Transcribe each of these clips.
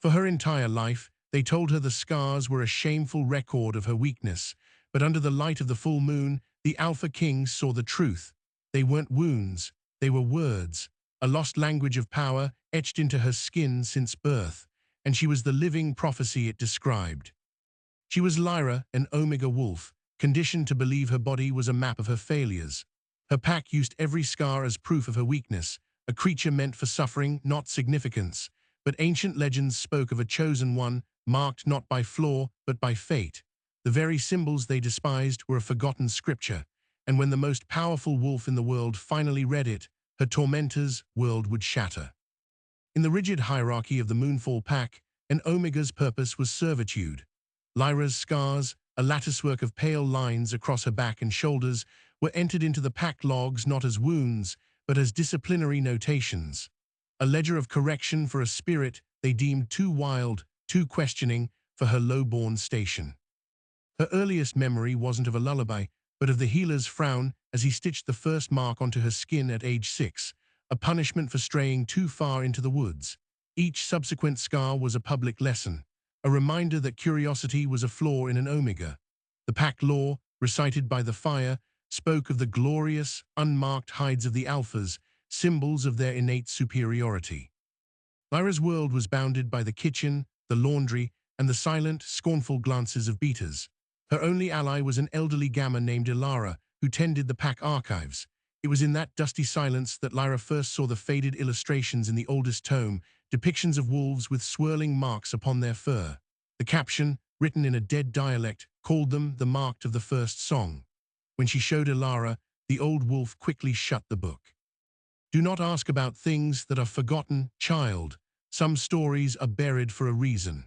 For her entire life, they told her the scars were a shameful record of her weakness, but under the light of the full moon, the Alpha Kings saw the truth. They weren't wounds, they were words, a lost language of power etched into her skin since birth, and she was the living prophecy it described. She was Lyra, an Omega wolf, conditioned to believe her body was a map of her failures. Her pack used every scar as proof of her weakness, a creature meant for suffering, not significance. But ancient legends spoke of a chosen one, marked not by flaw, but by fate. The very symbols they despised were a forgotten scripture, and when the most powerful wolf in the world finally read it, her tormentor's world would shatter. In the rigid hierarchy of the Moonfall Pack, an Omega's purpose was servitude. Lyra's scars, a latticework of pale lines across her back and shoulders, were entered into the pack logs not as wounds, but as disciplinary notations. A ledger of correction for a spirit they deemed too wild, too questioning for her low-born station. Her earliest memory wasn't of a lullaby, but of the healer's frown as he stitched the first mark onto her skin at age 6, a punishment for straying too far into the woods. Each subsequent scar was a public lesson, a reminder that curiosity was a flaw in an Omega. The pack law, recited by the fire, spoke of the glorious, unmarked hides of the Alphas, symbols of their innate superiority. Lyra's world was bounded by the kitchen, the laundry, and the silent, scornful glances of beaters. Her only ally was an elderly Gamma named Ilara, who tended the pack archives. It was in that dusty silence that Lyra first saw the faded illustrations in the oldest tome, depictions of wolves with swirling marks upon their fur. The caption, written in a dead dialect, called them the marked of the first song. When she showed Ilara, the old wolf quickly shut the book. Do not ask about things that are forgotten, child. Some stories are buried for a reason.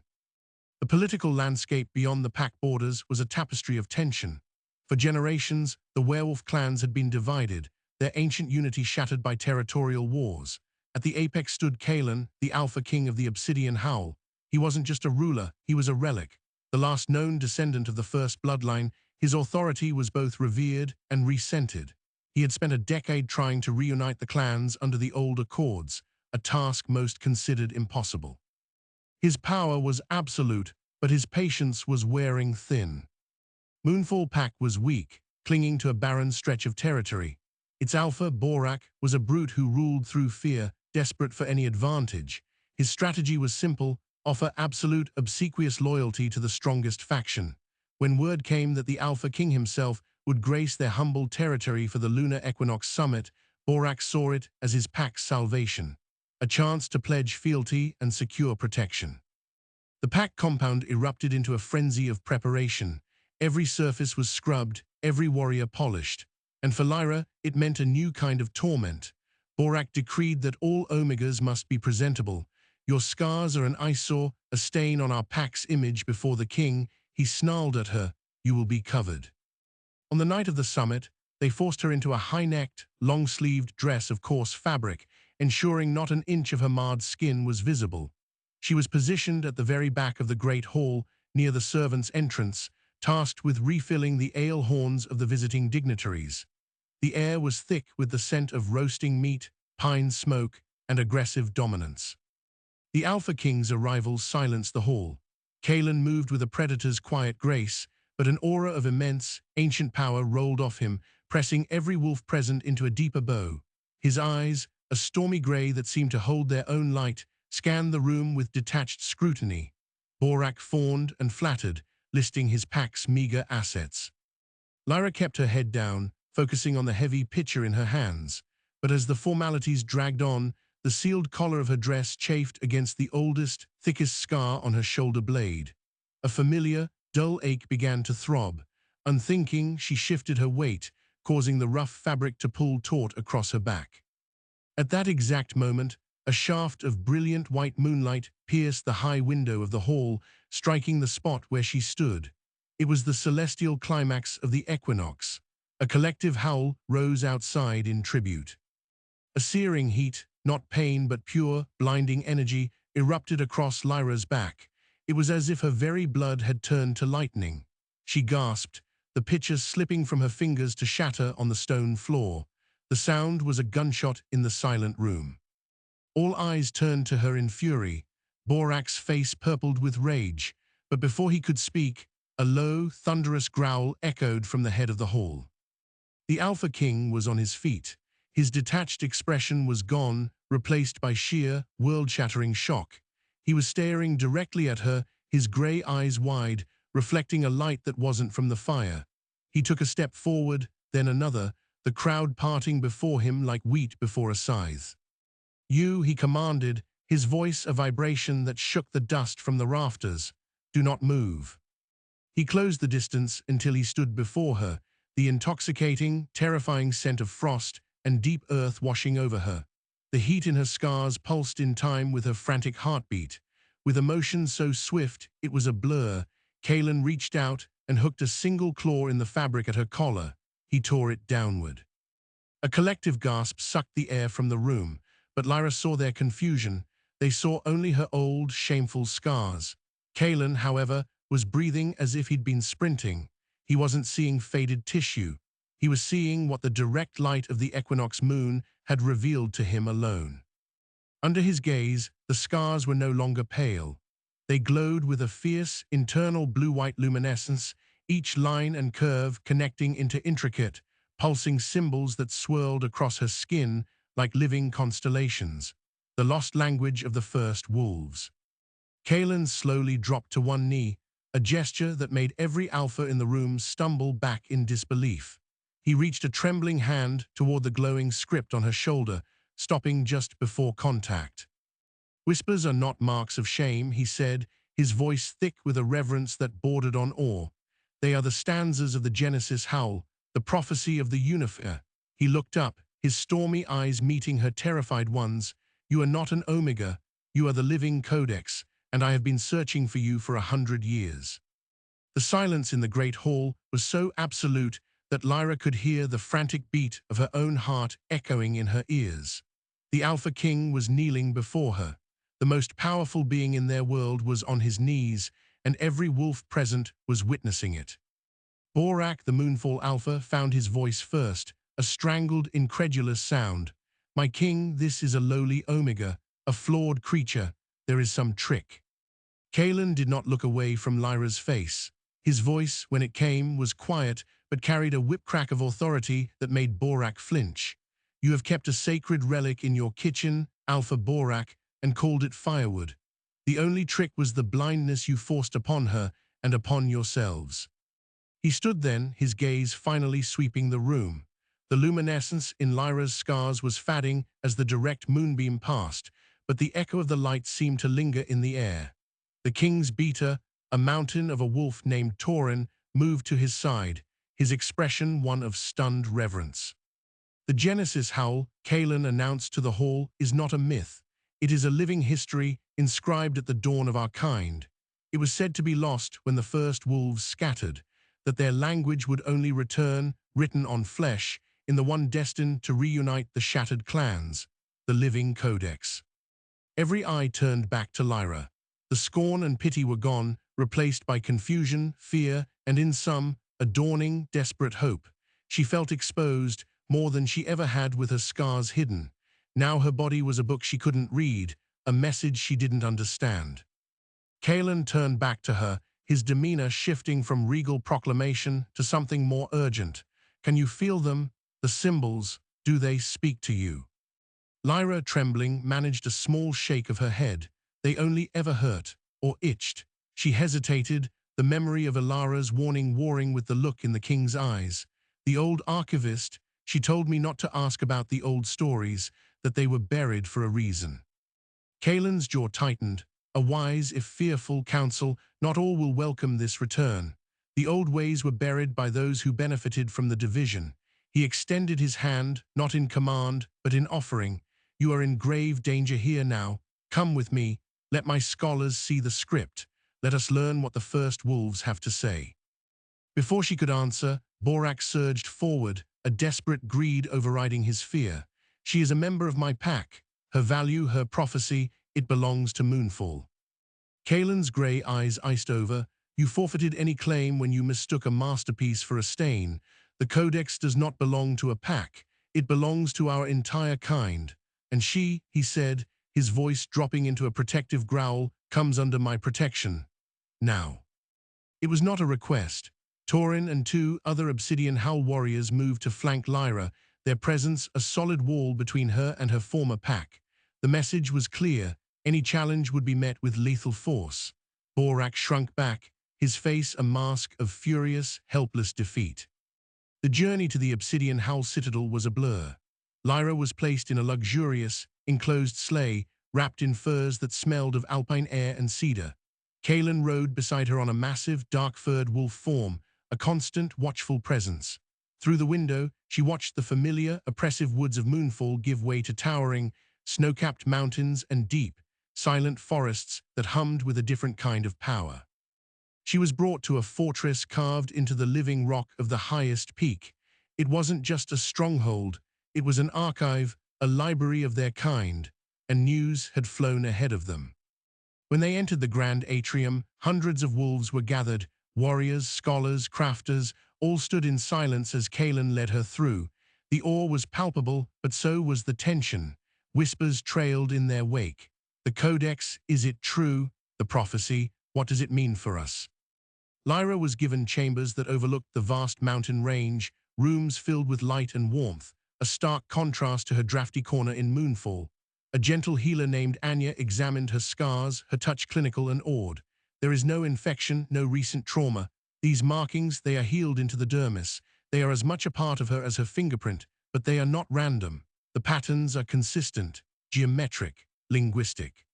The political landscape beyond the pack borders was a tapestry of tension. For generations, the werewolf clans had been divided, their ancient unity shattered by territorial wars. At the apex stood Kaelan, the Alpha King of the Obsidian Howl. He wasn't just a ruler, he was a relic. The last known descendant of the first bloodline, his authority was both revered and resented. He had spent a decade trying to reunite the clans under the old accords, a task most considered impossible. His power was absolute, but his patience was wearing thin. Moonfall Pack was weak, clinging to a barren stretch of territory. Its alpha, Borak, was a brute who ruled through fear, desperate for any advantage. His strategy was simple: offer absolute, obsequious loyalty to the strongest faction. When word came that the Alpha King himself would grace their humble territory for the Lunar Equinox Summit, Borak saw it as his pack's salvation, a chance to pledge fealty and secure protection. The pack compound erupted into a frenzy of preparation. Every surface was scrubbed, every warrior polished. And for Lyra, it meant a new kind of torment. Borak decreed that all Omegas must be presentable. Your scars are an eyesore, a stain on our pack's image before the king. He snarled at her, you will be covered. On the night of the summit, they forced her into a high-necked, long-sleeved dress of coarse fabric, ensuring not an inch of her marred skin was visible. She was positioned at the very back of the great hall, near the servants' entrance, tasked with refilling the ale horns of the visiting dignitaries. The air was thick with the scent of roasting meat, pine smoke, and aggressive dominance. The Alpha King's arrival silenced the hall. Kaelan moved with a predator's quiet grace, but an aura of immense, ancient power rolled off him, pressing every wolf present into a deeper bow. His eyes, a stormy gray that seemed to hold their own light, scanned the room with detached scrutiny. Borak fawned and flattered, listing his pack's meager assets. Lyra kept her head down, focusing on the heavy pitcher in her hands. But as the formalities dragged on, the sealed collar of her dress chafed against the oldest, thickest scar on her shoulder blade. A familiar, dull ache began to throb. Unthinking, she shifted her weight, causing the rough fabric to pull taut across her back. At that exact moment, a shaft of brilliant white moonlight pierced the high window of the hall, striking the spot where she stood. It was the celestial climax of the equinox. A collective howl rose outside in tribute. A searing heat, not pain but pure, blinding energy, erupted across Lyra's back. It was as if her very blood had turned to lightning. She gasped, the pitcher slipping from her fingers to shatter on the stone floor. The sound was a gunshot in the silent room. All eyes turned to her in fury. Borak's face purpled with rage, but before he could speak, a low, thunderous growl echoed from the head of the hall. The Alpha King was on his feet. His detached expression was gone, replaced by sheer, world-shattering shock. He was staring directly at her, his grey eyes wide, reflecting a light that wasn't from the fire. He took a step forward, then another, the crowd parting before him like wheat before a scythe. "You," he commanded, his voice a vibration that shook the dust from the rafters. "Do not move." He closed the distance until he stood before her, the intoxicating, terrifying scent of frost and deep earth washing over her. The heat in her scars pulsed in time with her frantic heartbeat. With emotion so swift it was a blur, Kaelin reached out and hooked a single claw in the fabric at her collar. He tore it downward. A collective gasp sucked the air from the room, but Lyra saw their confusion. They saw only her old, shameful scars. Kaelin, however, was breathing as if he'd been sprinting. He wasn't seeing faded tissue. He was seeing what the direct light of the equinox moon had revealed to him alone. Under his gaze, the scars were no longer pale. They glowed with a fierce, internal blue-white luminescence, each line and curve connecting into intricate, pulsing symbols that swirled across her skin like living constellations, the lost language of the first wolves. Kaelin slowly dropped to one knee, a gesture that made every alpha in the room stumble back in disbelief. He reached a trembling hand toward the glowing script on her shoulder, stopping just before contact. "Whispers are not marks of shame," he said, his voice thick with a reverence that bordered on awe. "They are the stanzas of the Genesis howl, the prophecy of the Unifier." He looked up, his stormy eyes meeting her terrified ones. "You are not an Omega, you are the living Codex, and I have been searching for you for 100 years." The silence in the great hall was so absolute that Lyra could hear the frantic beat of her own heart echoing in her ears. The Alpha King was kneeling before her. The most powerful being in their world was on his knees, and every wolf present was witnessing it. Borak, the Moonfall Alpha, found his voice first, a strangled, incredulous sound. "My king, this is a lowly Omega, a flawed creature. There is some trick." Kaelin did not look away from Lyra's face. His voice, when it came, was quiet, but carried a whip-crack of authority that made Borak flinch. "You have kept a sacred relic in your kitchen, Alpha Borak, and called it firewood. The only trick was the blindness you forced upon her and upon yourselves." He stood then, his gaze finally sweeping the room. The luminescence in Lyra's scars was fading as the direct moonbeam passed, but the echo of the light seemed to linger in the air. The king's beater, a mountain of a wolf named Tauren, moved to his side, his expression one of stunned reverence. "The Genesis howl," Kaelin announced to the hall, "is not a myth. It is a living history inscribed at the dawn of our kind. It was said to be lost when the first wolves scattered, that their language would only return, written on flesh, in the one destined to reunite the shattered clans, the living Codex." Every eye turned back to Lyra. The scorn and pity were gone, replaced by confusion, fear, and in some, a dawning, desperate hope. She felt exposed, more than she ever had with her scars hidden. Now her body was a book she couldn't read, a message she didn't understand. Kaelin turned back to her, his demeanor shifting from regal proclamation to something more urgent. "Can you feel them? The symbols, do they speak to you?" Lyra, trembling, managed a small shake of her head. They only ever hurt, or itched. She hesitated, the memory of Ilara's warning warring with the look in the king's eyes. "The old archivist, she told me not to ask about the old stories, that they were buried for a reason." Kaelin's jaw tightened. A wise, if fearful, counsel. Not all will welcome this return. The old ways were buried by those who benefited from the division. He extended his hand, not in command, but in offering. "You are in grave danger here now. Come with me. Let my scholars see the script. Let us learn what the first wolves have to say." Before she could answer, Borak surged forward, a desperate greed overriding his fear. "She is a member of my pack. Her value, her prophecy, it belongs to Moonfall." Kaelin's grey eyes iced over. "You forfeited any claim when you mistook a masterpiece for a stain. The Codex does not belong to a pack. It belongs to our entire kind." "And she," he said, his voice dropping into a protective growl, comes under my protection. Now. It was not a request. Torin and two other Obsidian Howl warriors moved to flank Lyra, their presence a solid wall between her and her former pack. The message was clear. Any challenge would be met with lethal force. Borak shrunk back, his face a mask of furious, helpless defeat. The journey to the Obsidian Howl Citadel was a blur. Lyra was placed in a luxurious, enclosed sleigh, wrapped in furs that smelled of alpine air and cedar. Kaelin rode beside her on a massive, dark-furred wolf form, a constant, watchful presence. Through the window, she watched the familiar, oppressive woods of Moonfall give way to towering, snow-capped mountains and deep, silent forests that hummed with a different kind of power. She was brought to a fortress carved into the living rock of the highest peak. It wasn't just a stronghold, it was an archive, a library of their kind, and news had flown ahead of them. When they entered the grand atrium, hundreds of wolves were gathered, warriors, scholars, crafters, all stood in silence as Kaelin led her through. The awe was palpable, but so was the tension. Whispers trailed in their wake. The Codex, is it true? The prophecy, what does it mean for us? Lyra was given chambers that overlooked the vast mountain range, rooms filled with light and warmth, a stark contrast to her drafty corner in Moonfall. A gentle healer named Anya examined her scars, her touch clinical and awed. There is no infection, no recent trauma. These markings, they are healed into the dermis. They are as much a part of her as her fingerprint, but they are not random. The patterns are consistent, geometric, linguistic.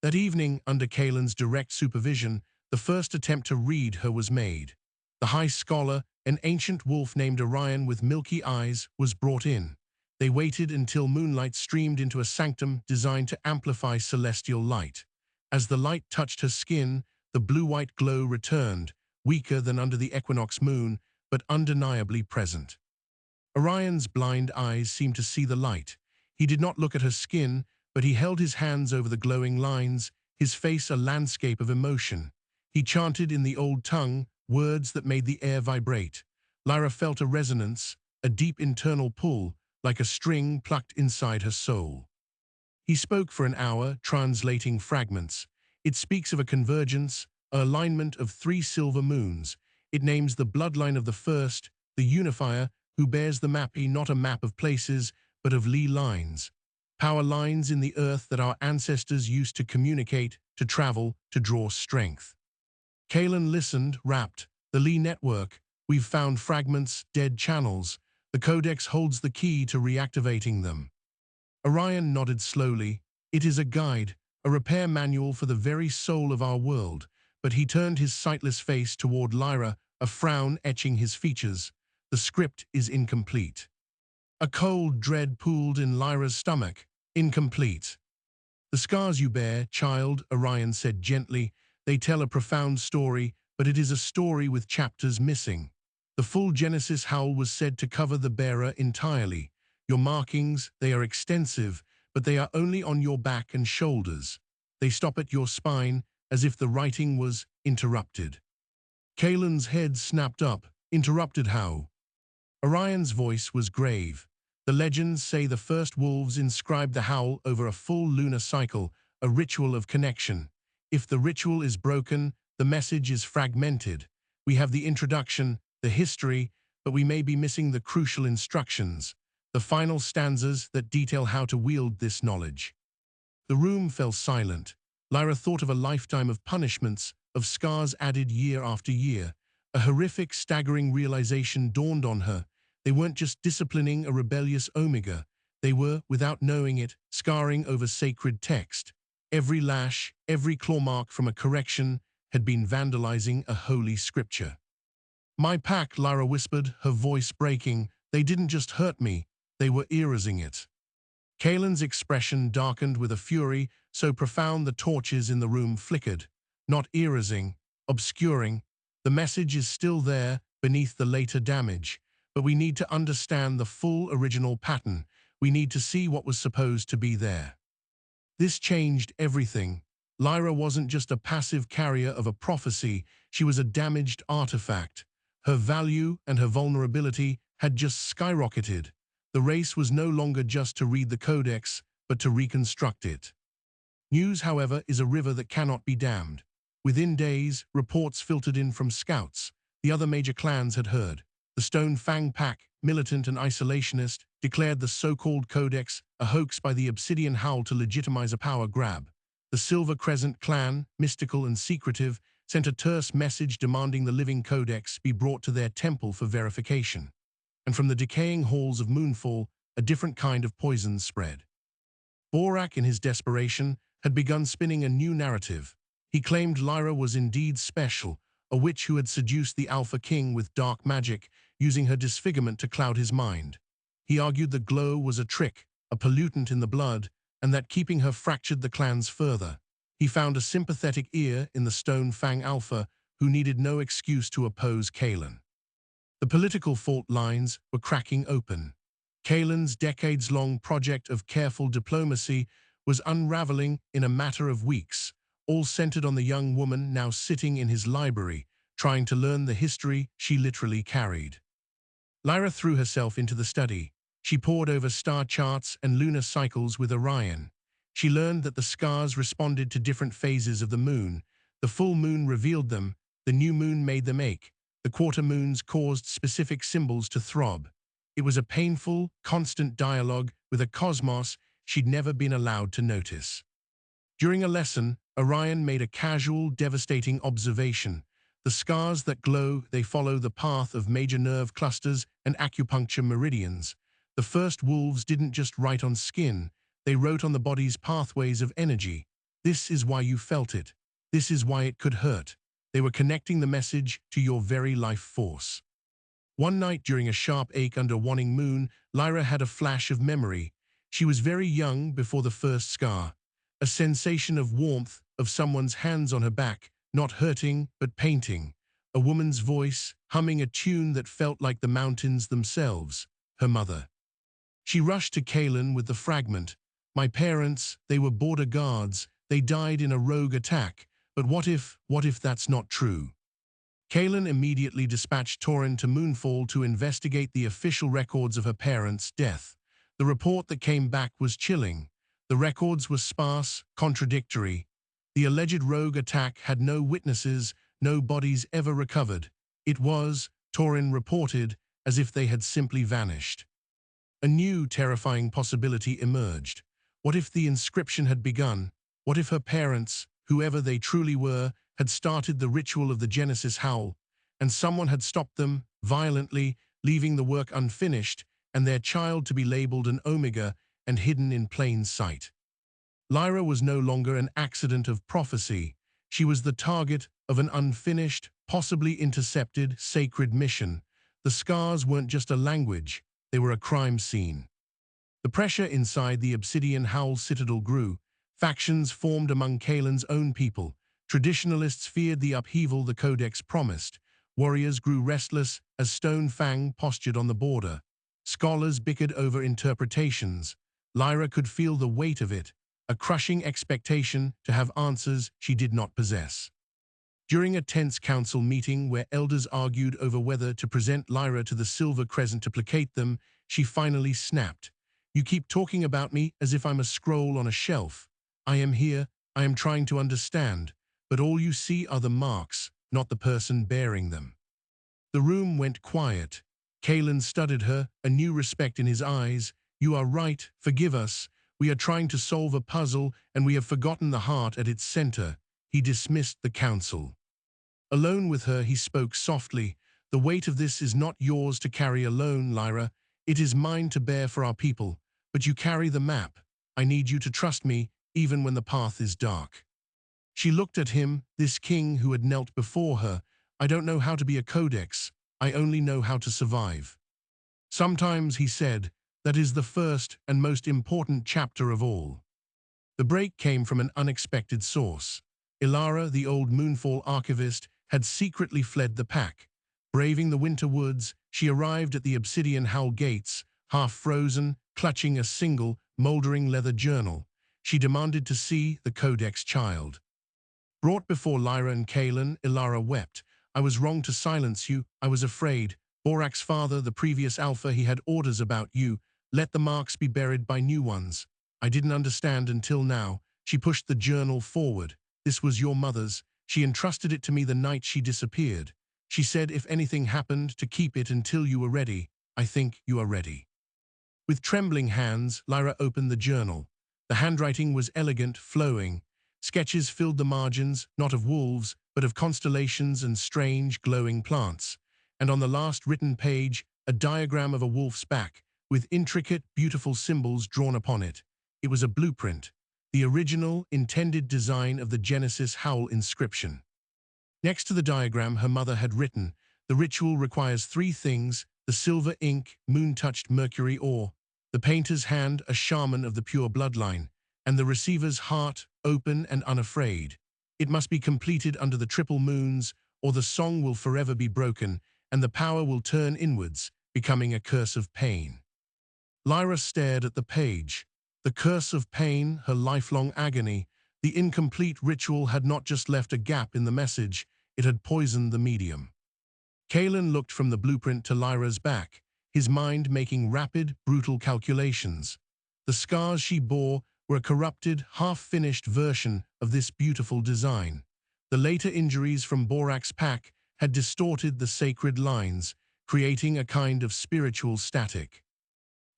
That evening, under Kaelin's direct supervision, the first attempt to read her was made. The High Scholar, an ancient wolf named Orion with milky eyes, was brought in. They waited until moonlight streamed into a sanctum designed to amplify celestial light. As the light touched her skin, the blue-white glow returned, weaker than under the equinox moon, but undeniably present. Orion's blind eyes seemed to see the light. He did not look at her skin, but he held his hands over the glowing lines, his face a landscape of emotion. He chanted in the old tongue, words that made the air vibrate. Lyra felt a resonance, a deep internal pull, like a string plucked inside her soul. He spoke for an hour, translating fragments. It speaks of a convergence, an alignment of 3 silver moons. It names the bloodline of the first, the unifier, who bears the Mappy, not a map of places, but of Lee lines. Power lines in the earth that our ancestors used to communicate, to travel, to draw strength. Kaelin listened, rapt. The Lee network. We've found fragments, dead channels. The Codex holds the key to reactivating them. Orion nodded slowly. It is a guide, a repair manual for the very soul of our world, but he turned his sightless face toward Lyra, a frown etching his features. The script is incomplete. A cold dread pooled in Lyra's stomach. Incomplete. The scars you bear, child, Orion said gently, they tell a profound story, but it is a story with chapters missing. The full Genesis howl was said to cover the bearer entirely. Your markings, they are extensive, but they are only on your back and shoulders. They stop at your spine, as if the writing was interrupted. Kaelin's head snapped up. Interrupted how? Orion's voice was grave. The legends say the first wolves inscribed the howl over a full lunar cycle, a ritual of connection. If the ritual is broken, the message is fragmented. We have the introduction, the history, but we may be missing the crucial instructions, the final stanzas that detail how to wield this knowledge. The room fell silent. Lyra thought of a lifetime of punishments, of scars added year after year. A horrific, staggering realization dawned on her. They weren't just disciplining a rebellious Omega. They were, without knowing it, scarring over sacred text. Every lash, every claw mark from a correction had been vandalizing a holy scripture. My pack, Lyra whispered, her voice breaking. They didn't just hurt me, they were erasing it. Kaelin's expression darkened with a fury so profound the torches in the room flickered. Not erasing, obscuring. The message is still there, beneath the later damage. But we need to understand the full original pattern. We need to see what was supposed to be there. This changed everything. Lyra wasn't just a passive carrier of a prophecy, she was a damaged artifact. Her value and her vulnerability had just skyrocketed. The race was no longer just to read the Codex, but to reconstruct it. News, however, is a river that cannot be dammed. Within days, reports filtered in from scouts. The other major clans had heard. The Stone Fang Pack, militant and isolationist, declared the so-called Codex a hoax by the Obsidian Howl to legitimize a power grab. The Silver Crescent clan, mystical and secretive, sent a terse message demanding the living Codex be brought to their temple for verification. And from the decaying halls of Moonfall, a different kind of poison spread. Borak, in his desperation, had begun spinning a new narrative. He claimed Lyra was indeed special, a witch who had seduced the Alpha King with dark magic, using her disfigurement to cloud his mind. He argued the glow was a trick, a pollutant in the blood, and that keeping her fractured the clans further. He found a sympathetic ear in the Stone Fang Alpha, who needed no excuse to oppose Kalen. The political fault lines were cracking open. Kalen's decades-long project of careful diplomacy was unraveling in a matter of weeks, all centered on the young woman now sitting in his library, trying to learn the history she literally carried. Lyra threw herself into the study. She pored over star charts and lunar cycles with Orion. She learned that the scars responded to different phases of the moon. The full moon revealed them, the new moon made them ache, the quarter moons caused specific symbols to throb. It was a painful, constant dialogue with a cosmos she'd never been allowed to notice. During a lesson, Orion made a casual, devastating observation. The scars that glow, they follow the path of major nerve clusters and acupuncture meridians. The first wolves didn't just write on skin, they wrote on the body's pathways of energy. This is why you felt it. This is why it could hurt. They were connecting the message to your very life force. One night during a sharp ache under waning moon, Lyra had a flash of memory. She was very young before the first scar. A sensation of warmth, of someone's hands on her back, not hurting, but painting. A woman's voice, humming a tune that felt like the mountains themselves, her mother. She rushed to Kalen with the fragment. My parents, they were border guards, they died in a rogue attack, but what if that's not true? Kalen immediately dispatched Torin to Moonfall to investigate the official records of her parents' death. The report that came back was chilling. The records were sparse, contradictory. The alleged rogue attack had no witnesses, no bodies ever recovered. It was, Torin reported, as if they had simply vanished. A new, terrifying possibility emerged. What if the inscription had begun? What if her parents, whoever they truly were, had started the ritual of the Genesis Howl, and someone had stopped them, violently, leaving the work unfinished, and their child to be labeled an Omega and hidden in plain sight? Lyra was no longer an accident of prophecy. She was the target of an unfinished, possibly intercepted, sacred mission. The scars weren't just a language, they were a crime scene. The pressure inside the Obsidian Howl citadel grew. Factions formed among Kalen's own people. Traditionalists feared the upheaval the Codex promised. Warriors grew restless as Stone Fang postured on the border. Scholars bickered over interpretations. Lyra could feel the weight of it, a crushing expectation to have answers she did not possess. During a tense council meeting where elders argued over whether to present Lyra to the Silver Crescent to placate them, she finally snapped. You keep talking about me as if I'm a scroll on a shelf. I am here, I am trying to understand, but all you see are the marks, not the person bearing them. The room went quiet. Kalen studied her, a new respect in his eyes. You are right, forgive us. We are trying to solve a puzzle, and we have forgotten the heart at its center. He dismissed the council. Alone with her, he spoke softly. The weight of this is not yours to carry alone, Lyra. It is mine to bear for our people. But you carry the map. I need you to trust me, even when the path is dark. She looked at him, this king who had knelt before her. I don't know how to be a codex. I only know how to survive. Sometimes, he said, that is the first and most important chapter of all. The break came from an unexpected source. Ilara, the old Moonfall archivist, had secretly fled the pack. Braving the winter woods, she arrived at the Obsidian Howl gates, half frozen, clutching a single, moldering leather journal. She demanded to see the Codex child. Brought before Lyra and Kalen, Ilara wept. I was wrong to silence you. I was afraid. Borak's father, the previous Alpha, he had orders about you. Let the marks be buried by new ones. I didn't understand until now. She pushed the journal forward. This was your mother's. She entrusted it to me the night she disappeared. She said if anything happened, to keep it until you were ready. I think you are ready. With trembling hands, Lyra opened the journal. The handwriting was elegant, flowing. Sketches filled the margins, not of wolves, but of constellations and strange, glowing plants. And on the last written page, a diagram of a wolf's back, with intricate, beautiful symbols drawn upon it. It was a blueprint, the original, intended design of the Genesis Howl inscription. Next to the diagram her mother had written, the ritual requires 3 things: the silver ink, moon-touched mercury ore, the painter's hand, a shaman of the pure bloodline, and the receiver's heart, open and unafraid. It must be completed under the triple moons, or the song will forever be broken, and the power will turn inwards, becoming a curse of pain. Lyra stared at the page. The curse of pain, her lifelong agony. The incomplete ritual had not just left a gap in the message, it had poisoned the medium. Kalen looked from the blueprint to Lyra's back, his mind making rapid, brutal calculations. The scars she bore were a corrupted, half-finished version of this beautiful design. The later injuries from Borak's pack had distorted the sacred lines, creating a kind of spiritual static.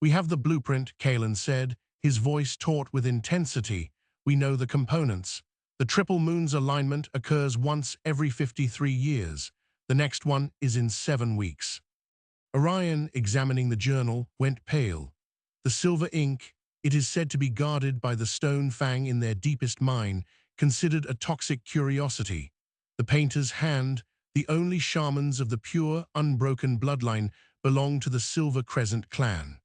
We have the blueprint, Kalen said, his voice taut with intensity. We know the components. The triple moon's alignment occurs once every 53 years. The next one is in 7 weeks. Orion, examining the journal, went pale. The silver ink, it is said to be guarded by the Stone Fang in their deepest mine, considered a toxic curiosity. The painter's hand, the only shamans of the pure, unbroken bloodline, belonged to the Silver Crescent clan.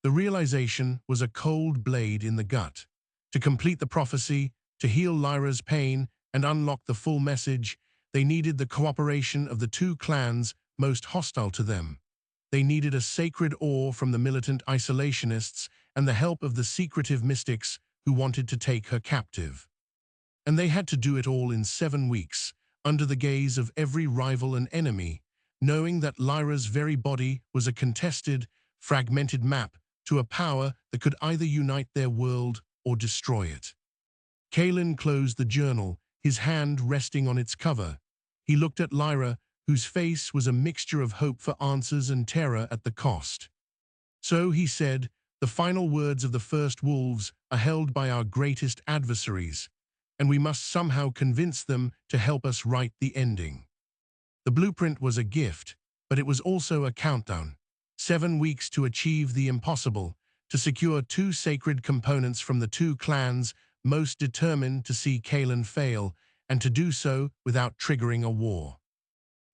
The realization was a cold blade in the gut. To complete the prophecy, to heal Lyra's pain, and unlock the full message, they needed the cooperation of the 2 clans most hostile to them. They needed a sacred ore from the militant isolationists and the help of the secretive mystics who wanted to take her captive. And they had to do it all in 7 weeks, under the gaze of every rival and enemy, knowing that Lyra's very body was a contested, fragmented map to a power that could either unite their world or destroy it. Kalen closed the journal, his hand resting on its cover. He looked at Lyra, whose face was a mixture of hope for answers and terror at the cost. So, he said, the final words of the first wolves are held by our greatest adversaries, and we must somehow convince them to help us write the ending. The blueprint was a gift, but it was also a countdown. 7 weeks to achieve the impossible, to secure 2 sacred components from the 2 clans most determined to see Kalen fail, and to do so without triggering a war.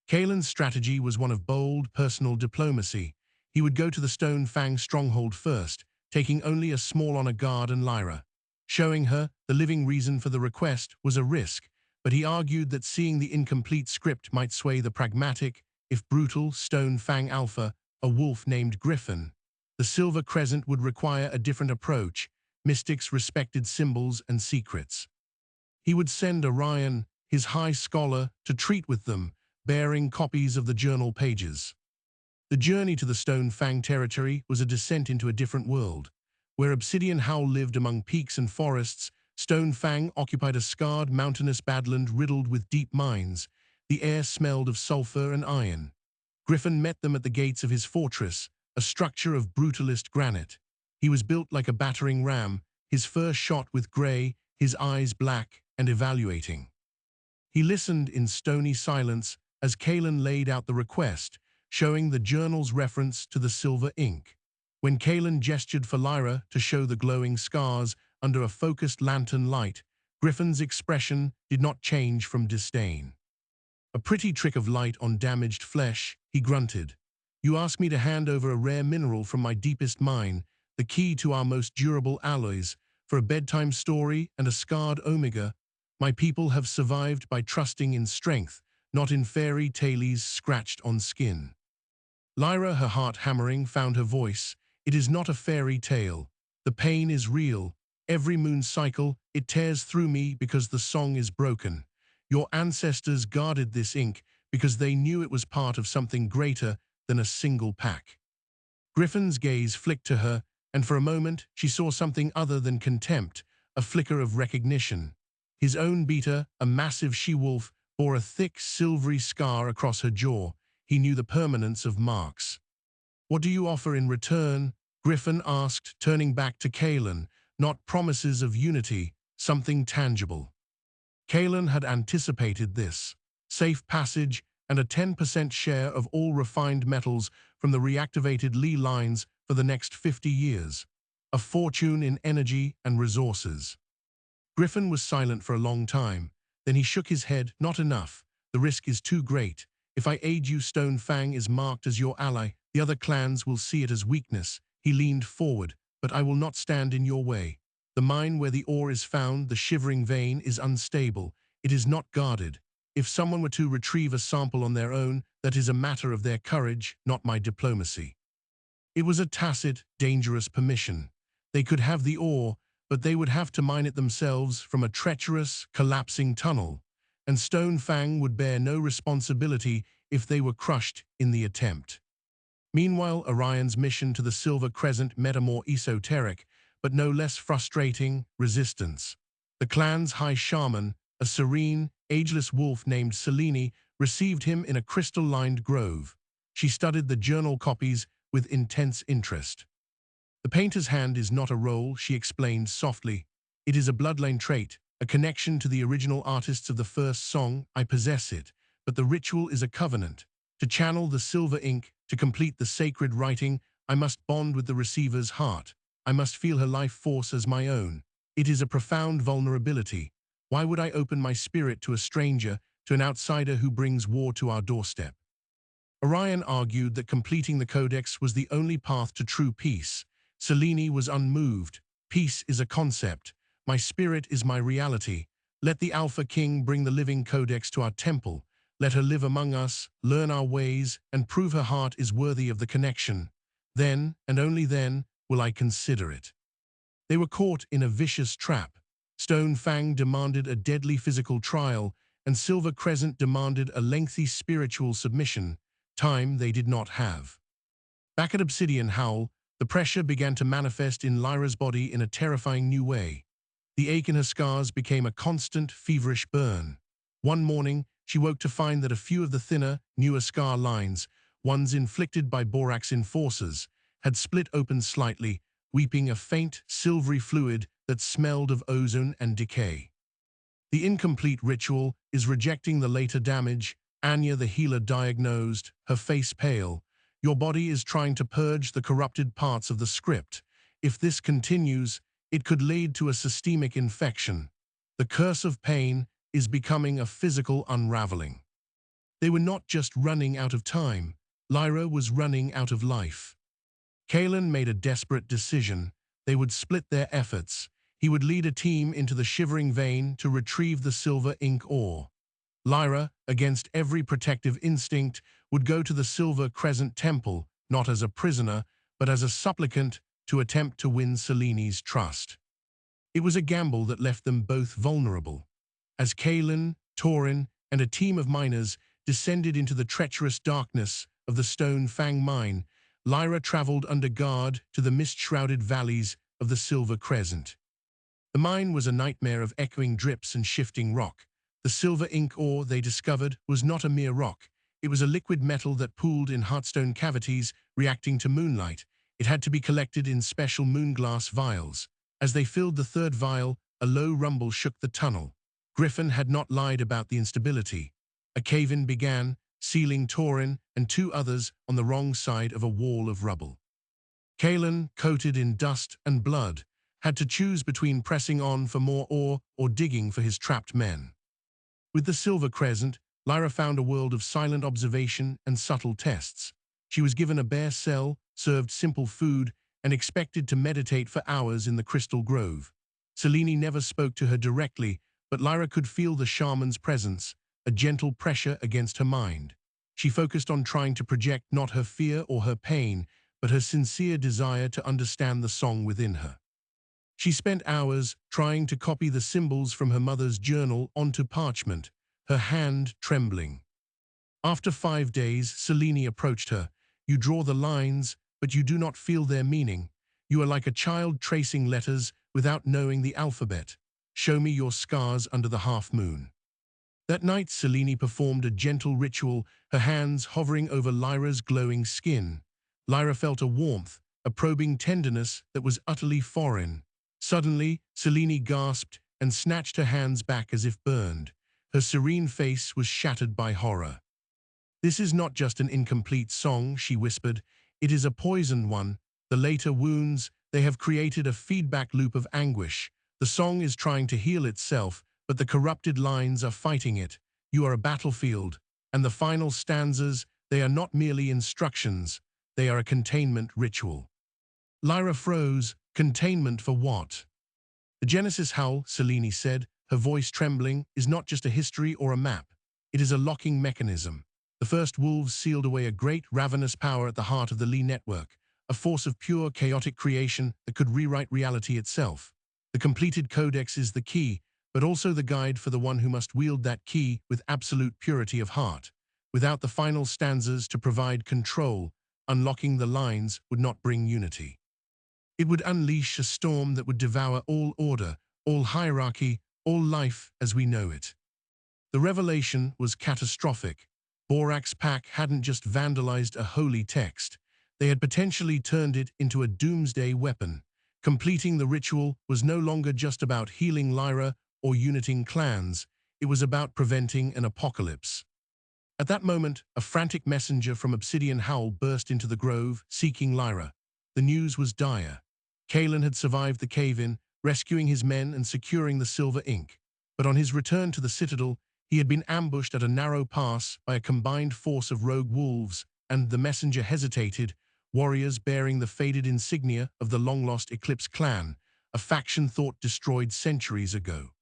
Kalen's strategy was one of bold, personal diplomacy. He would go to the Stone Fang stronghold first, taking only a small honor guard and Lyra. Showing her the living reason for the request was a risk, but he argued that seeing the incomplete script might sway the pragmatic, if brutal, Stone Fang Alpha, a wolf named Griffin. The Silver Crescent would require a different approach. Mystics respected symbols and secrets. He would send Orion, his high scholar, to treat with them, bearing copies of the journal pages. The journey to the Stone Fang territory was a descent into a different world. Where Obsidian Howl lived among peaks and forests, Stone Fang occupied a scarred, mountainous badland riddled with deep mines. The air smelled of sulfur and iron. Griffin met them at the gates of his fortress, a structure of brutalist granite. He was built like a battering ram, his fur shot with gray, his eyes black and evaluating. He listened in stony silence as Kalen laid out the request, showing the journal's reference to the silver ink. When Kalen gestured for Lyra to show the glowing scars under a focused lantern light, Griffin's expression did not change from disdain. A pretty trick of light on damaged flesh, he grunted. You ask me to hand over a rare mineral from my deepest mine, the key to our most durable alloys, for a bedtime story and a scarred omega. My people have survived by trusting in strength, not in fairy tales scratched on skin. Lyra, her heart hammering, found her voice. It is not a fairy tale. The pain is real. Every moon cycle, it tears through me because the song is broken. Your ancestors guarded this ink because they knew it was part of something greater than a single pack. Griffin's gaze flicked to her, and for a moment she saw something other than contempt, a flicker of recognition. His own beater, a massive she-wolf, bore a thick, silvery scar across her jaw. He knew the permanence of marks. "What do you offer in return?" Griffin asked, turning back to Kaelin. "Not promises of unity, something tangible." Kaelin had anticipated this. Safe passage and a 10% share of all refined metals from the reactivated Lee lines for the next 50 years. A fortune in energy and resources. Griffin was silent for a long time. Then he shook his head. "Not enough. The risk is too great. If I aid you, Stone Fang is marked as your ally. The other clans will see it as weakness." He leaned forward. "But I will not stand in your way. The mine where the ore is found, the Shivering Vein, is unstable. It is not guarded. If someone were to retrieve a sample on their own, that is a matter of their courage, not my diplomacy." It was a tacit, dangerous permission. They could have the ore, but they would have to mine it themselves from a treacherous, collapsing tunnel, and Stone Fang would bear no responsibility if they were crushed in the attempt. Meanwhile, Orion's mission to the Silver Crescent met a more esoteric, but no less frustrating, resistance. The clan's high shaman, a serene, ageless wolf named Selene, received him in a crystal-lined grove. She studied the journal copies with intense interest. "The painter's hand is not a role," she explained softly. "It is a bloodline trait, a connection to the original artists of the first song. I possess it, but the ritual is a covenant. To channel the silver ink, to complete the sacred writing, I must bond with the receiver's heart. I must feel her life force as my own. It is a profound vulnerability. Why would I open my spirit to a stranger, to an outsider who brings war to our doorstep?" Orion argued that completing the codex was the only path to true peace. Selene was unmoved. "Peace is a concept. My spirit is my reality. Let the Alpha King bring the living codex to our temple. Let her live among us, learn our ways, and prove her heart is worthy of the connection. Then, and only then, will I consider it." They were caught in a vicious trap. Stone Fang demanded a deadly physical trial, and Silver Crescent demanded a lengthy spiritual submission, time they did not have. Back at Obsidian Howl, the pressure began to manifest in Lyra's body in a terrifying new way. The ache in her scars became a constant, feverish burn. One morning, she woke to find that a few of the thinner, newer scar lines, ones inflicted by Borax enforcers, had split open slightly, weeping a faint, silvery fluid that smelled of ozone and decay. "The incomplete ritual is rejecting the later damage," Anya the healer diagnosed, her face pale. "Your body is trying to purge the corrupted parts of the script. If this continues, it could lead to a systemic infection. The curse of pain is becoming a physical unraveling." They were not just running out of time. Lyra was running out of life. Kaelin made a desperate decision. They would split their efforts. He would lead a team into the Shivering Vein to retrieve the silver ink ore. Lyra, against every protective instinct, would go to the Silver Crescent Temple, not as a prisoner, but as a supplicant to attempt to win Selene's trust. It was a gamble that left them both vulnerable. As Kaelin, Torin, and a team of miners descended into the treacherous darkness of the Stone Fang mine, Lyra traveled under guard to the mist-shrouded valleys of the Silver Crescent. The mine was a nightmare of echoing drips and shifting rock. The silver ink ore they discovered was not a mere rock. It was a liquid metal that pooled in heartstone cavities, reacting to moonlight. It had to be collected in special moonglass vials. As they filled the third vial, a low rumble shook the tunnel. Griffin had not lied about the instability. A cave-in began, sealing Torin and two others on the wrong side of a wall of rubble. Kaelin, coated in dust and blood, had to choose between pressing on for more ore or digging for his trapped men. With the Silver Crescent, Lyra found a world of silent observation and subtle tests. She was given a bare cell, served simple food, and expected to meditate for hours in the Crystal Grove. Selene never spoke to her directly, but Lyra could feel the shaman's presence, a gentle pressure against her mind. She focused on trying to project not her fear or her pain, but her sincere desire to understand the song within her. She spent hours trying to copy the symbols from her mother's journal onto parchment, her hand trembling. After 5 days, Selene approached her. "You draw the lines, but you do not feel their meaning. You are like a child tracing letters without knowing the alphabet. Show me your scars under the half-moon. That night, Selene performed a gentle ritual, her hands hovering over Lyra's glowing skin. Lyra felt a warmth, a probing tenderness that was utterly foreign. Suddenly, Selene gasped and snatched her hands back as if burned. Her serene face was shattered by horror. "This is not just an incomplete song," she whispered. "It is a poisoned one. The later wounds, they have created a feedback loop of anguish. The song is trying to heal itself, but the corrupted lines are fighting it. You are a battlefield, and the final stanzas, they are not merely instructions, they are a containment ritual." Lyra froze. Containment for what? "The Genesis Howl," Selene said, her voice trembling, "is not just a history or a map. It is a locking mechanism. The first wolves sealed away a great, ravenous power at the heart of the Lee network, a force of pure, chaotic creation that could rewrite reality itself. The completed codex is the key, but also the guide for the one who must wield that key with absolute purity of heart. Without the final stanzas to provide control, unlocking the lines would not bring unity. It would unleash a storm that would devour all order, all hierarchy, all life as we know it." The revelation was catastrophic. Borak's pack hadn't just vandalized a holy text. They had potentially turned it into a doomsday weapon. Completing the ritual was no longer just about healing Lyra or uniting clans. It was about preventing an apocalypse. At that moment, a frantic messenger from Obsidian Howl burst into the grove, seeking Lyra. The news was dire. Kaelin had survived the cave-in, rescuing his men and securing the silver ink. But on his return to the citadel, he had been ambushed at a narrow pass by a combined force of rogue wolves, and the messenger hesitated, warriors bearing the faded insignia of the long-lost Eclipse clan, a faction thought destroyed centuries ago.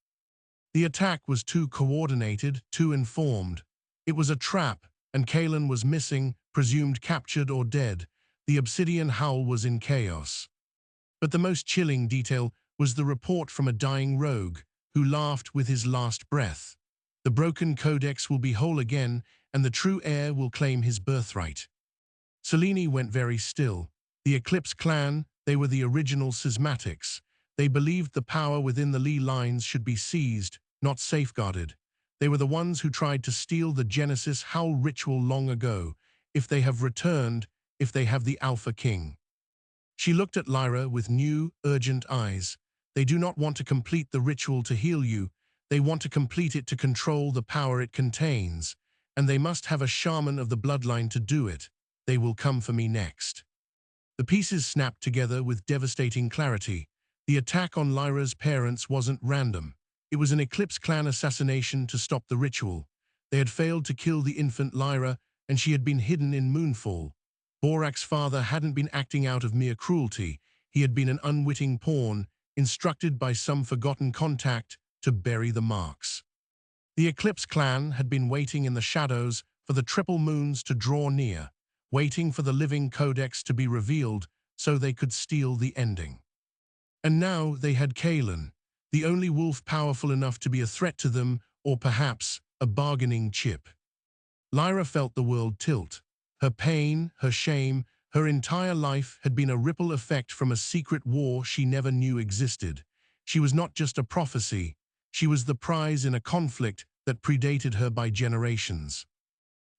The attack was too coordinated, too informed. It was a trap, and Kaelin was missing, presumed captured or dead. The Obsidian Howl was in chaos. But the most chilling detail was the report from a dying rogue, who laughed with his last breath. "The broken codex will be whole again, and the true heir will claim his birthright." Selene went very still. The Eclipse clan, they were the original schismatics. They believed the power within the Lee lines should be seized, not safeguarded. They were the ones who tried to steal the Genesis Howl ritual long ago. If they have returned, if they have the Alpha King. She looked at Lyra with new, urgent eyes. "They do not want to complete the ritual to heal you. They want to complete it to control the power it contains. And they must have a shaman of the bloodline to do it. They will come for me next." The pieces snapped together with devastating clarity. The attack on Lyra's parents wasn't random. It was an Eclipse clan assassination to stop the ritual. They had failed to kill the infant Lyra, and she had been hidden in Moonfall. Borak's father hadn't been acting out of mere cruelty. He had been an unwitting pawn, instructed by some forgotten contact to bury the marks. The Eclipse clan had been waiting in the shadows for the triple moons to draw near, waiting for the living codex to be revealed so they could steal the ending. And now they had Kaelin, the only wolf powerful enough to be a threat to them, or perhaps a bargaining chip. Lyra felt the world tilt. Her pain, her shame, her entire life had been a ripple effect from a secret war she never knew existed. She was not just a prophecy, she was the prize in a conflict that predated her by generations.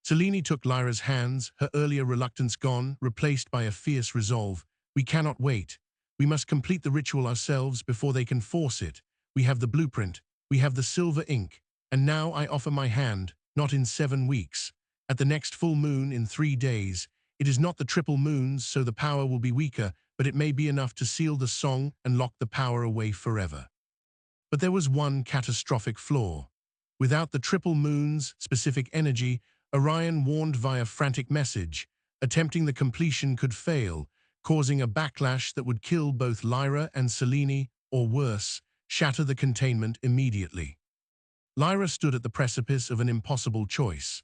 Selene took Lyra's hands, her earlier reluctance gone, replaced by a fierce resolve. "We cannot wait. We must complete the ritual ourselves before they can force it. We have the blueprint, we have the silver ink, and now I offer my hand, not in 7 weeks. At the next full moon in 3 days. It is not the triple moons, so the power will be weaker, but it may be enough to seal the song and lock the power away forever." But there was one catastrophic flaw. Without the triple moons' specific energy, Orion warned via frantic message, attempting the completion could fail, causing a backlash that would kill both Lyra and Selene, or worse, shatter the containment immediately. Lyra stood at the precipice of an impossible choice.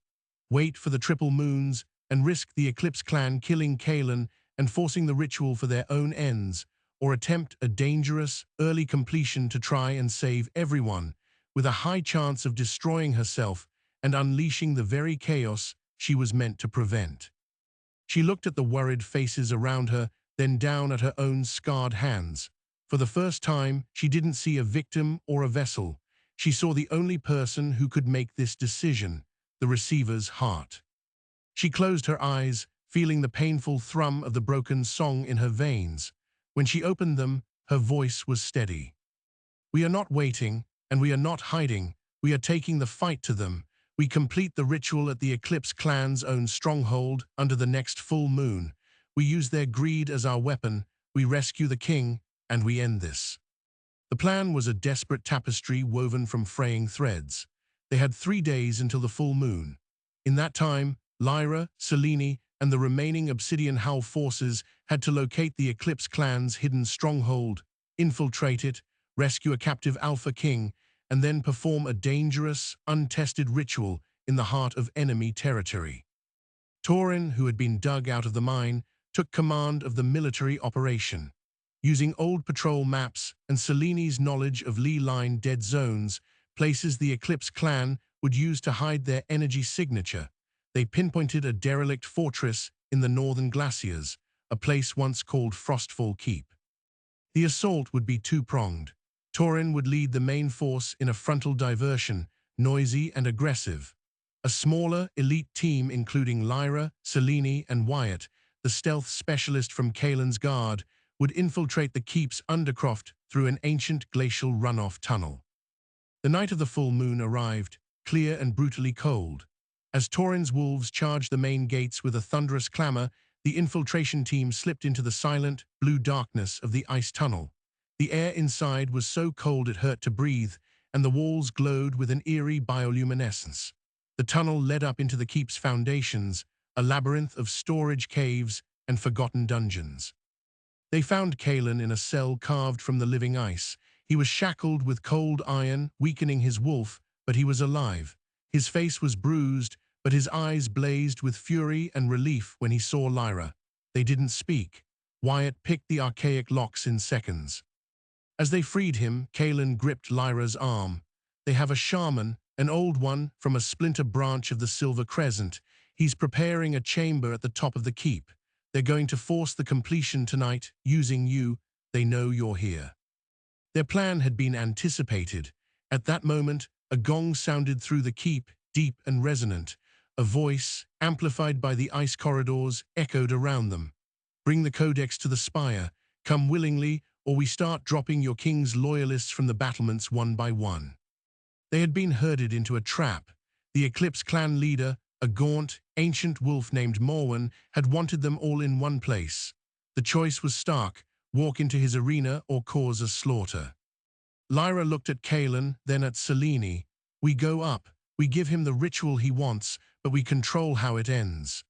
Wait for the triple moons and risk the Eclipse clan killing Kaelin and forcing the ritual for their own ends, or attempt a dangerous, early completion to try and save everyone, with a high chance of destroying herself and unleashing the very chaos she was meant to prevent. She looked at the worried faces around her, then down at her own scarred hands. For the first time, she didn't see a victim or a vessel. She saw the only person who could make this decision, the receiver's heart. She closed her eyes, feeling the painful thrum of the broken song in her veins. When she opened them, her voice was steady. We are not waiting, and we are not hiding. We are taking the fight to them. We complete the ritual at the Eclipse clan's own stronghold under the next full moon. We use their greed as our weapon. We rescue the king, and we end this. The plan was a desperate tapestry woven from fraying threads. They had 3 days until the full moon. In that time, Lyra, Selene, and the remaining Obsidian Howl forces had to locate the Eclipse clan's hidden stronghold, infiltrate it, rescue a captive Alpha King, and then perform a dangerous, untested ritual in the heart of enemy territory. Torin, who had been dug out of the mine, took command of the military operation. Using old patrol maps and Selene's knowledge of Lee Line dead zones, places the Eclipse clan would use to hide their energy signature, they pinpointed a derelict fortress in the northern glaciers, a place once called Frostfall Keep. The assault would be two-pronged. Torin would lead the main force in a frontal diversion, noisy and aggressive. A smaller, elite team including Lyra, Selene, and Wyatt, the stealth specialist from Kaelin's guard, would infiltrate the keep's undercroft through an ancient glacial runoff tunnel. The night of the full moon arrived, clear and brutally cold. As Torin's wolves charged the main gates with a thunderous clamor, the infiltration team slipped into the silent, blue darkness of the ice tunnel. The air inside was so cold it hurt to breathe, and the walls glowed with an eerie bioluminescence. The tunnel led up into the keep's foundations, a labyrinth of storage caves and forgotten dungeons. They found Kaelin in a cell carved from the living ice. He was shackled with cold iron, weakening his wolf, but he was alive. His face was bruised, but his eyes blazed with fury and relief when he saw Lyra. They didn't speak. Wyatt picked the archaic locks in seconds. As they freed him, Kaelin gripped Lyra's arm. They have a shaman, an old one from a splinter branch of the Silver Crescent. He's preparing a chamber at the top of the keep. They're going to force the completion tonight, using you. They know you're here. Their plan had been anticipated. At that moment, a gong sounded through the keep, deep and resonant. A voice, amplified by the ice corridors, echoed around them. Bring the codex to the spire. Come willingly, or we start dropping your king's loyalists from the battlements one by one. They had been herded into a trap. The Eclipse clan leader, a gaunt, ancient wolf named Morwen, had wanted them all in one place. The choice was stark: walk into his arena or cause a slaughter. Lyra looked at Kaelin, then at Selene. We go up. We give him the ritual he wants, but we control how it ends.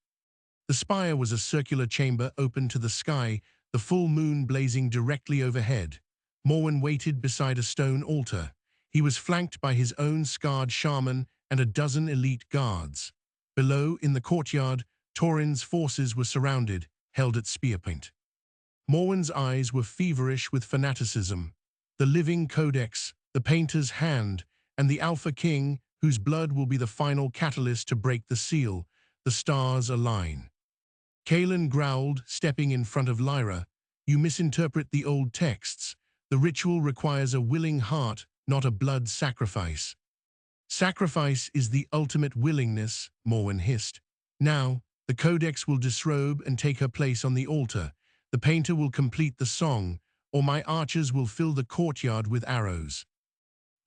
The spire was a circular chamber open to the sky, the full moon blazing directly overhead. Morwen waited beside a stone altar. He was flanked by his own scarred shaman and a dozen elite guards. Below, in the courtyard, Torin's forces were surrounded, held at spearpoint. Morwen's eyes were feverish with fanaticism. The living codex, the painter's hand, and the Alpha King, whose blood will be the final catalyst to break the seal. The stars align. Kaelin growled, stepping in front of Lyra. You misinterpret the old texts. The ritual requires a willing heart, not a blood sacrifice. Sacrifice is the ultimate willingness, Morwen hissed. Now, the codex will disrobe and take her place on the altar. The painter will complete the song, or my archers will fill the courtyard with arrows.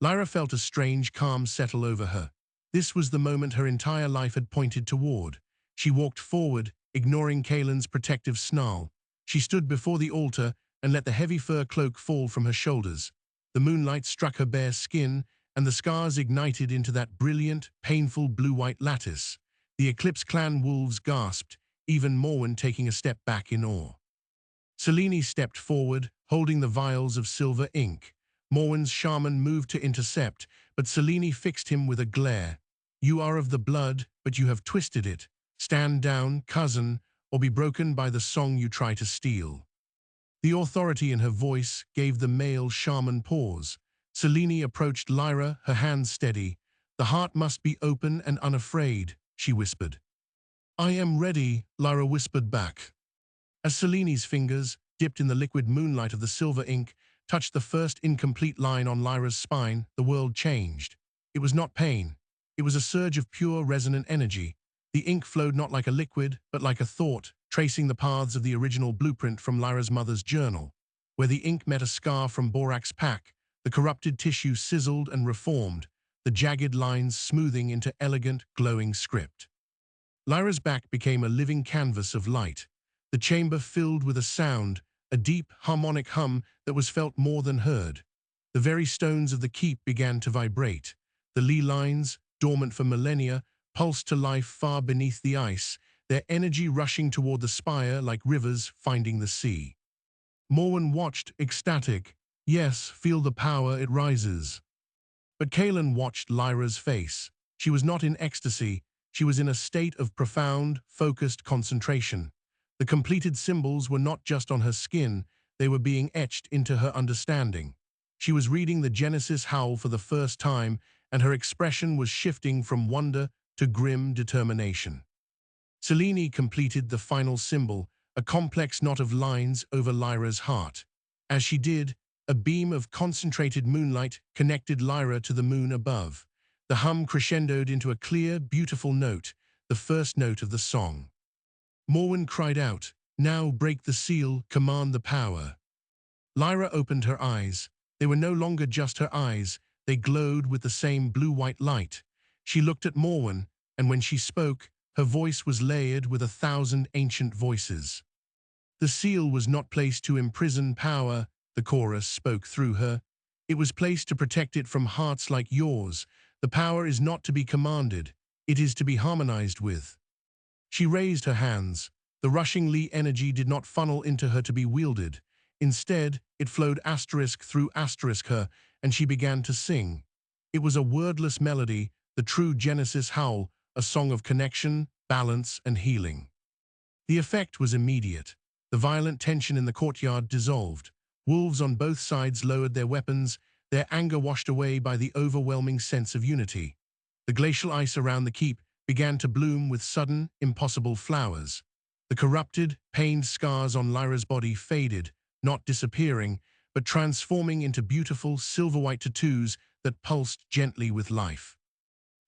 Lyra felt a strange calm settle over her. This was the moment her entire life had pointed toward. She walked forward, ignoring Kaelin's protective snarl. She stood before the altar and let the heavy fur cloak fall from her shoulders. The moonlight struck her bare skin, and the scars ignited into that brilliant, painful blue-white lattice. The Eclipse clan wolves gasped, even Morwen taking a step back in awe. Selene stepped forward, holding the vials of silver ink. Morwen's shaman moved to intercept, but Selene fixed him with a glare. You are of the blood, but you have twisted it. Stand down, cousin, or be broken by the song you try to steal. The authority in her voice gave the male shaman pause. Selene approached Lyra, her hands steady. The heart must be open and unafraid, she whispered. I am ready, Lyra whispered back. As Selene's fingers dipped in the liquid moonlight of the silver ink, touched the first incomplete line on Lyra's spine, the world changed. It was not pain. It was a surge of pure, resonant energy. The ink flowed not like a liquid, but like a thought, tracing the paths of the original blueprint from Lyra's mother's journal. Where the ink met a scar from Borak's pack, the corrupted tissue sizzled and reformed, the jagged lines smoothing into elegant, glowing script. Lyra's back became a living canvas of light, the chamber filled with a sound, a deep, harmonic hum that was felt more than heard. The very stones of the keep began to vibrate. The ley lines, dormant for millennia, pulsed to life far beneath the ice, their energy rushing toward the spire like rivers finding the sea. Morwen watched, ecstatic. Yes, feel the power, it rises. But Kaelin watched Lyra's face. She was not in ecstasy. She was in a state of profound, focused concentration. The completed symbols were not just on her skin, they were being etched into her understanding. She was reading the Genesis Howl for the first time, and her expression was shifting from wonder to grim determination. Selene completed the final symbol, a complex knot of lines over Lyra's heart. As she did, a beam of concentrated moonlight connected Lyra to the moon above. The hum crescendoed into a clear, beautiful note, the first note of the song. Morwen cried out, "Now break the seal, command the power." Lyra opened her eyes. They were no longer just her eyes, they glowed with the same blue-white light. She looked at Morwen, and when she spoke, her voice was layered with 1,000 ancient voices. The seal was not placed to imprison power, the chorus spoke through her. It was placed to protect it from hearts like yours. The power is not to be commanded, it is to be harmonized with. She raised her hands. The rushing Li energy did not funnel into her to be wielded. Instead, it flowed asterisk through asterisk her, and she began to sing. It was a wordless melody, the true Genesis howl, a song of connection, balance, and healing. The effect was immediate. The violent tension in the courtyard dissolved. Wolves on both sides lowered their weapons, their anger washed away by the overwhelming sense of unity. The glacial ice around the keep began to bloom with sudden, impossible flowers. The corrupted, pained scars on Lyra's body faded, not disappearing, but transforming into beautiful, silver-white tattoos that pulsed gently with life.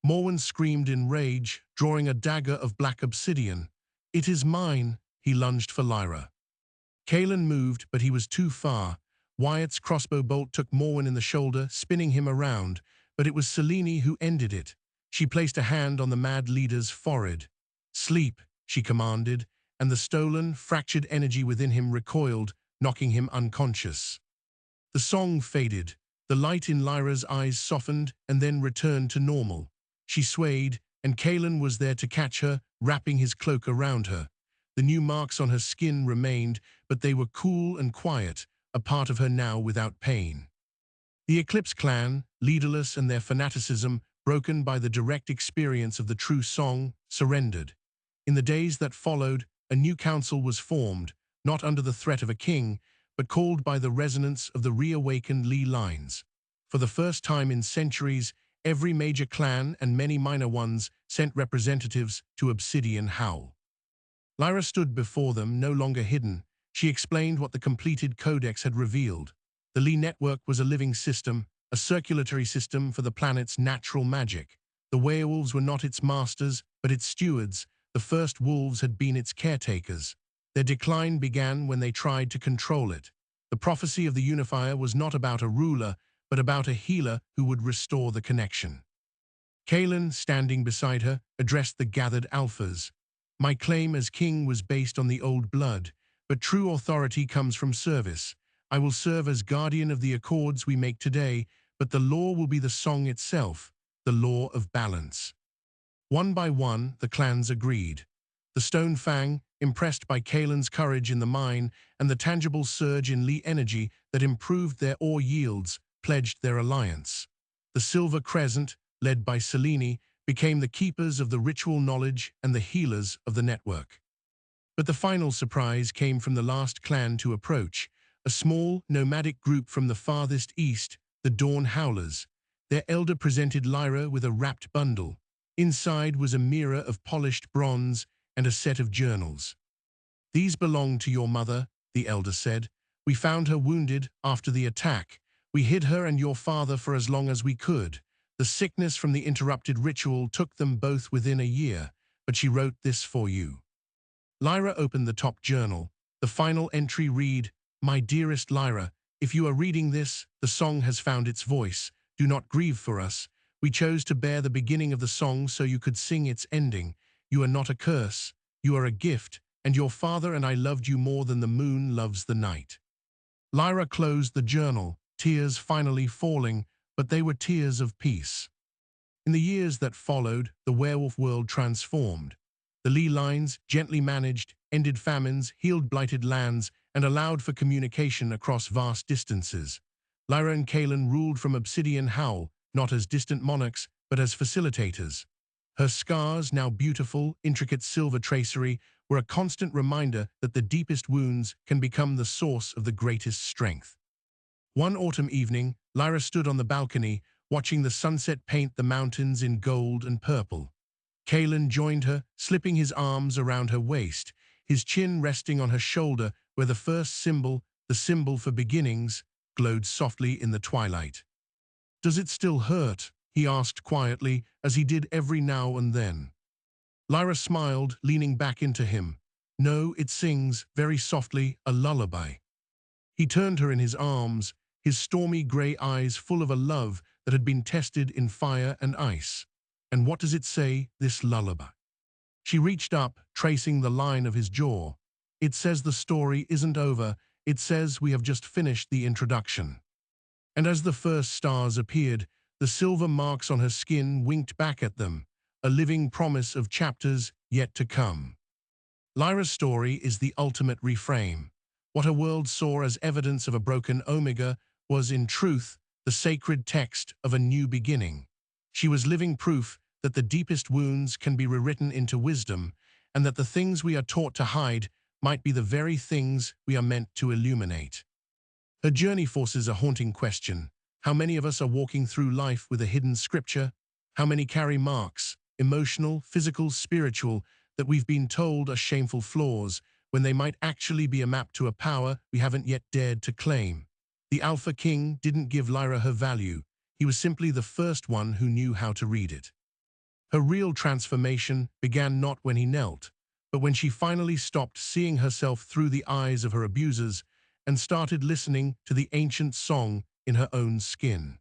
Morwen screamed in rage, drawing a dagger of black obsidian. "It is mine," he lunged for Lyra. Kaelin moved, but he was too far. Wyatt's crossbow bolt took Morwen in the shoulder, spinning him around, but it was Selene who ended it. She placed a hand on the mad leader's forehead. "Sleep," she commanded, and the stolen, fractured energy within him recoiled, knocking him unconscious. The song faded. The light in Lyra's eyes softened and then returned to normal. She swayed, and Kaelin was there to catch her, wrapping his cloak around her. The new marks on her skin remained, but they were cool and quiet, a part of her now without pain. The Eclipse clan, leaderless and their fanaticism, broken by the direct experience of the true song, surrendered. In the days that followed, a new council was formed, not under the threat of a king, but called by the resonance of the reawakened Li lines. For the first time in centuries, every major clan and many minor ones sent representatives to Obsidian Howl. Lyra stood before them, no longer hidden. She explained what the completed codex had revealed. The Li network was a living system, a circulatory system for the planet's natural magic. The werewolves were not its masters, but its stewards. The first wolves had been its caretakers. Their decline began when they tried to control it. The prophecy of the Unifier was not about a ruler, but about a healer who would restore the connection. Kaelin, standing beside her, addressed the gathered alphas. "My claim as king was based on the old blood, but true authority comes from service. I will serve as guardian of the accords we make today, but the law will be the song itself, the law of balance." One by one, the clans agreed. The Stone Fang, impressed by Kaelin's courage in the mine and the tangible surge in Li energy that improved their ore yields, pledged their alliance. The Silver Crescent, led by Selene, became the keepers of the ritual knowledge and the healers of the network. But the final surprise came from the last clan to approach, a small, nomadic group from the farthest east, the Dawn Howlers. Their elder presented Lyra with a wrapped bundle. Inside was a mirror of polished bronze and a set of journals. "These belong to your mother," the elder said. We found her wounded after the attack. We hid her and your father for as long as we could. The sickness from the interrupted ritual took them both within a year, but she wrote this for you." Lyra opened the top journal. The final entry read, "My dearest Lyra, if you are reading this, the song has found its voice. Do not grieve for us. We chose to bear the beginning of the song so you could sing its ending. You are not a curse. You are a gift, and your father and I loved you more than the moon loves the night." Lyra closed the journal, tears finally falling, but they were tears of peace. In the years that followed, the werewolf world transformed. The Lee lines, gently managed, ended famines, healed blighted lands, and allowed for communication across vast distances. Lyra and Kaelin ruled from Obsidian Howl, not as distant monarchs, but as facilitators. Her scars, now beautiful, intricate silver tracery, were a constant reminder that the deepest wounds can become the source of the greatest strength. One autumn evening, Lyra stood on the balcony, watching the sunset paint the mountains in gold and purple. Kaelin joined her, slipping his arms around her waist, his chin resting on her shoulder where the first symbol, the symbol for beginnings, glowed softly in the twilight. "Does it still hurt?" he asked quietly, as he did every now and then. Lyra smiled, leaning back into him. "No, it sings, very softly, a lullaby." He turned her in his arms, his stormy grey eyes full of a love that had been tested in fire and ice. "And what does it say, this lullaby?" She reached up, tracing the line of his jaw. "It says the story isn't over. It says we have just finished the introduction." And as the first stars appeared, the silver marks on her skin winked back at them, a living promise of chapters yet to come. Lyra's story is the ultimate reframe. What her world saw as evidence of a broken Omega was, in truth, the sacred text of a new beginning. She was living proof that the deepest wounds can be rewritten into wisdom, and that the things we are taught to hide might be the very things we are meant to illuminate. Her journey forces a haunting question. How many of us are walking through life with a hidden scripture? How many carry marks, emotional, physical, spiritual, that we've been told are shameful flaws, when they might actually be a map to a power we haven't yet dared to claim? The Alpha King didn't give Lyra her value. He was simply the first one who knew how to read it. Her real transformation began not when he knelt, but when she finally stopped seeing herself through the eyes of her abusers and started listening to the ancient song in her own skin.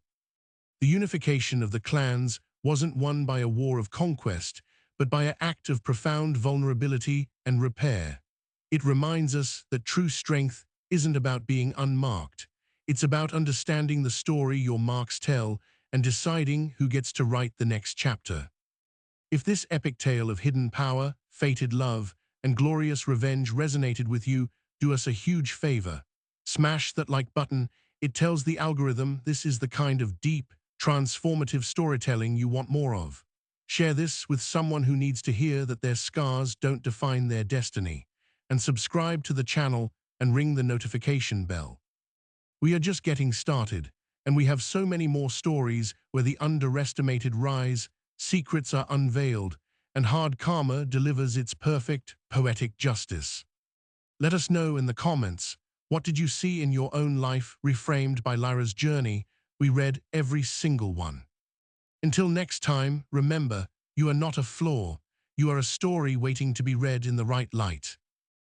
The unification of the clans wasn't won by a war of conquest, but by an act of profound vulnerability and repair. It reminds us that true strength isn't about being unmarked. It's about understanding the story your marks tell and deciding who gets to write the next chapter. If this epic tale of hidden power, fated love, and glorious revenge resonated with you, do us a huge favor. Smash that like button. It tells the algorithm this is the kind of deep, transformative storytelling you want more of. Share this with someone who needs to hear that their scars don't define their destiny. And subscribe to the channel and ring the notification bell. We are just getting started, and we have so many more stories where the underestimated rise, secrets are unveiled, and hard karma delivers its perfect, poetic justice. Let us know in the comments, what did you see in your own life reframed by Lyra's journey? We read every single one. Until next time, remember, you are not a flaw. You are a story waiting to be read in the right light.